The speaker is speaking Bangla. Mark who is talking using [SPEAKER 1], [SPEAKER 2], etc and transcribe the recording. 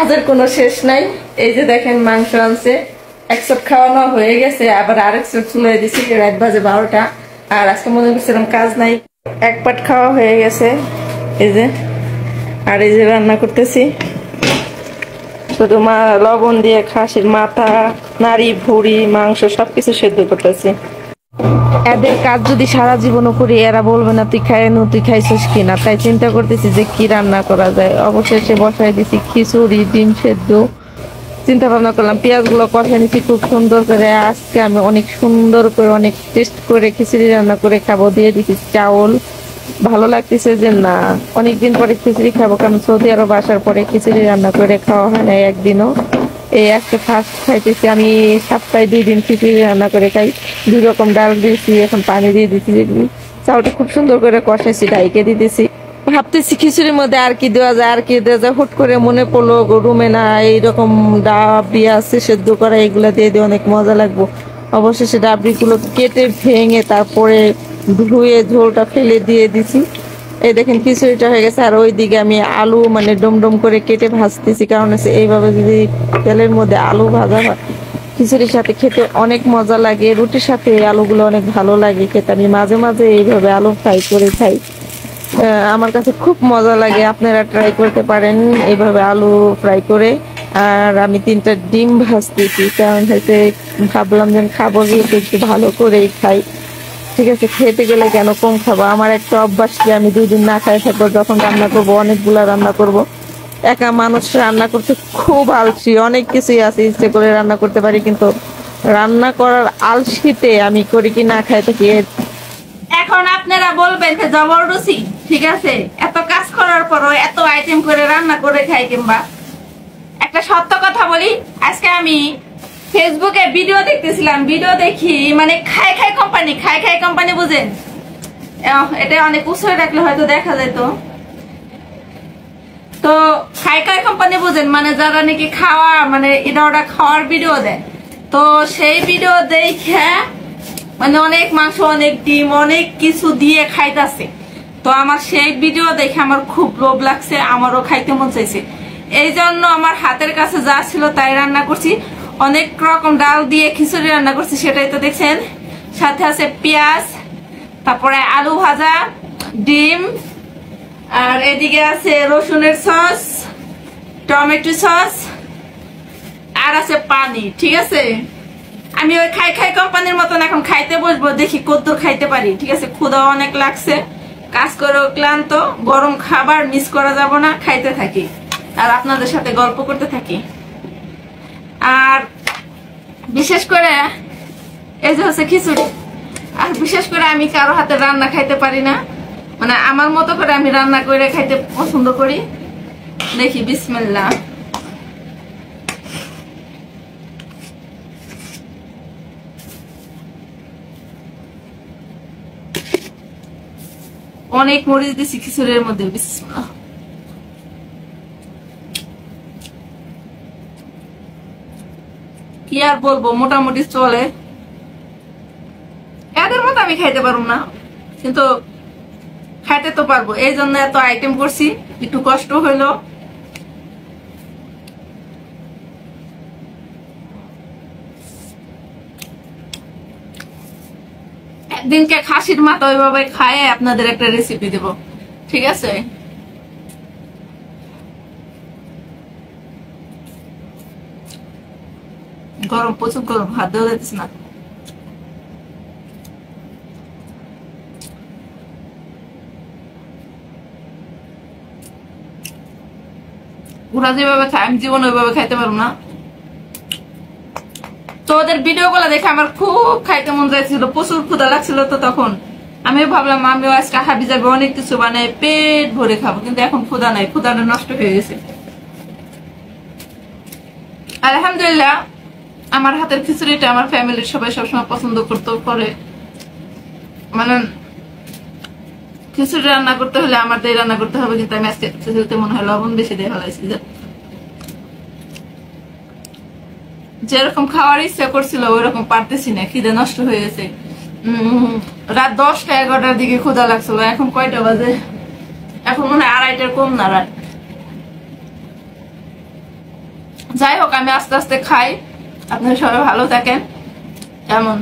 [SPEAKER 1] কাজের কোনো শেষ নাই। এই যে দেখেন মাংস আনছে, এক চট খাওয়ানো হয়ে গেছে, আবার আরেক চট চুলে দিছি, রাত বাজে 12টা। আর আজকে মনে করছিলাম কাজ নাই, এক পাট খাওয়া হয়ে গেছে। এই যে আর এই যে রান্না করতেছি শুধু লবণ দিয়ে খাসির মাথা, নাড়ি, ভুড়ি, মাংস সবকিছু সেদ্ধ করতেছি। এদের কাজ যদি সারা জীবনও করি এরা বলবে না তুই খাইনু, তুই খাইছিস কিনা। তাই চিন্তা করতেছি যে কি রান্না করা যায়। অবশেষে বসাই দিছি খিচুড়ি, ডিম সেদ্ধ। চিন্তা ভাবনা করলাম পেঁয়াজ গুলো কষে নিচ্ছি খুব সুন্দর করে। আজকে আমি অনেক সুন্দর করে অনেক টেস্ট করে খিচুড়ি রান্না করে খাবো। দিয়ে দিচ্ছি চাউল। ভালো লাগতেছে যে না অনেকদিন পরে খিচুড়ি খাবো, কারণ সৌদি আরব আসার পরে খিচুড়ি রান্না করে খাওয়া হয় না একদিনও। এই আজকে ফার্স্ট খাইতেছি। আমি সপ্তাহে 2 দিন খিচুড়ি রান্না করে খাই। 2 রকম ডাল দিয়েছি, এখন পানি দিয়ে দিচ্ছি। চাউলটা খুব সুন্দর করে কষাইছি, ডাইকে দিতেছি। ভাবতেছি খিচুড়ির মধ্যে আর কি দেওয়া যায়, আর কি দেওয়া যায়। হুট করে মনে পড়লো রুমে না এইরকম ডাবরি আছে সেদ্ধ করা, এগুলা দিয়ে দিয়ে অনেক মজা লাগবো। অবশেষে ডাবরিগুলো কেটে ভেঙে তারপরে ধুয়ে ঝোলটা ফেলে দিয়ে দিছি। এই দেখেন খিচুড়িটা হয়ে গেছে। আর ওইদিকে আমি আলু মানে ডম করে কেটে ভাজতেছি, কারণ হচ্ছে এইভাবে যদি তেলের মধ্যে আলু ভাজা হয় খিচুড়ির সাথে খেতে অনেক মজা লাগে। রুটির সাথে এই আলুগুলো অনেক ভালো লাগে খেতে। আমি মাঝে মাঝে এইভাবে আলু ফ্রাই করে খাই, আমার কাছে খুব মজা লাগে। আপনারা ট্রাই করতে পারেন এইভাবে আলু ফ্রাই করে। আর আমি 3টা ডিম ভাজতেছি, কারণ হচ্ছে ভাবলাম যে খাবো যেহেতু একটু ভালো করেই খাই। ঠিক আছে, খেতে গেলে কেন কম খাবো। আমার একটা অভ্যাস যে আমি 2 দিন না খাই থাকবো, যখন রান্না করবো অনেকগুলা রান্না করব। একা মানুষ রান্না করতে খুব আলসি, অনেক কিছুই আছে ইচ্ছে করে রান্না করতে পারি, কিন্তু রান্না করার আলসিতে আমি করি কি না খাই থাকি।
[SPEAKER 2] এখন আপনারা বলবেন যে জবরদস্তি, ঠিক আছে, এত কাজ করার পরও এত আইটেম করে রান্না করে খাই। কিংবা একটা সত্য কথা বলি, আজকে আমি ফেসবুকে ভিডিও দেখতেছিলাম, ভিডিও দেখি মানে খাই কোম্পানি বুঝেন, এটা অনেক উৎসাহ রাখলে হয়তো দেখা যেত। তো খাই কোম্পানি বুঝেন মানে যারা নাকি খাওয়া মানে এটা ওরা খাওয়ার ভিডিও দেয়। তো সেই ভিডিও দেখে মানে অনেক মাংস, অনেক ডিম, অনেক কিছু দিয়ে খাইতেছে। তো আমার সেই ভিডিও দেখে আমার খুব লোভ লাগছে, আমারও খাইতে মন চাইছে। এই জন্য আমার হাতের কাছে যা ছিল তাই রান্না করছি। অনেক রকম ডাল দিয়ে খিচুড়ি রান্না করছি, সেটাই তো দেখছেন। সাথে আছে পেঁয়াজ, তারপরে আলু ভাজা, ডিম, আর এদিকে আছে রসুনের সস, টমেটো সস, আর আছে পানি। ঠিক আছে, আমি ওই খাই কোম্পানির মতন এখন খাইতে বসবো, দেখি কতদূর খাইতে পারি। ঠিক আছে, ক্ষুধা অনেক লাগছে, কাজ করেও ক্লান্ত, গরম খাবার মিস করা যাব না। খাইতে থাকি আর আপনাদের সাথে গল্প করতে থাকি। আর বিশেষ করে এই যে হচ্ছে খিচুড়ি। আর বিশেষ করে আমি কারো হাতে রান্না খাইতে পারি না, মানে আমার মতো করে আমি রান্না করে খাইতে পছন্দ করি। দেখি, বিসমিল্লাহ। অনেক মরিচ দিছি খিচুড়ির মধ্যে, বিসমিল্লাহ। কি আর বলবো, মোটামুটি চলে। এদের মতো আমি খাইতে পারবো না, কিন্তু খাইতে তো পারবো। এই জন্য এত আইটেম করছি, একটু কষ্ট হইলো। একদিনকে খাসির মাথা ওইভাবে খায় আপনাদের একটা রেসিপি দেব, ঠিক আছে? গরম, প্রচুর গরম, হাত দেওয়া যাচ্ছে না। ওরা যেভাবে খায় আমি জীবন ওইভাবে খাইতে পারবো না। তো ওদের ভিডিও গুলো দেখে আমার খুব খাইতে মন চাইছিল, প্রচুর ক্ষুধা লাগছিল। তো তখন আমিও ভাবলাম আমিও আজকে হাবি যাবে, অনেক কিছু বানাই পেট ভরে খাবো, কিন্তু এখন ক্ষুধা নাই, ক্ষুধাটা নষ্ট হয়ে গেছে। আলহামদুলিল্লাহ, আমার হাতের খিচুড়িটা আমার ফ্যামিলির সবাই সবসময় পছন্দ করে। মানে খিচুড়ি রান্না করতে হলে আমার দিয়ে রান্না করতে হবে, কিন্তু আমি আজকে খিচুড়িতে মনে হয় লবণ বেশি দিয়ে ফেলাইছি। যেরকম খাওয়ার ইচ্ছা করছিল ওইরকম পারতেছি না, খিদে নষ্ট হয়ে গেছে। রাত 10টা-11টার দিকে ক্ষুধা লাগছিল। এখন কয়টা বাজে? এখন মনে হয় 2:30টার কম না রাত। যাই হোক আমি আস্তে আস্তে খাই, আপনারা সবাই ভালো থাকেন। এমন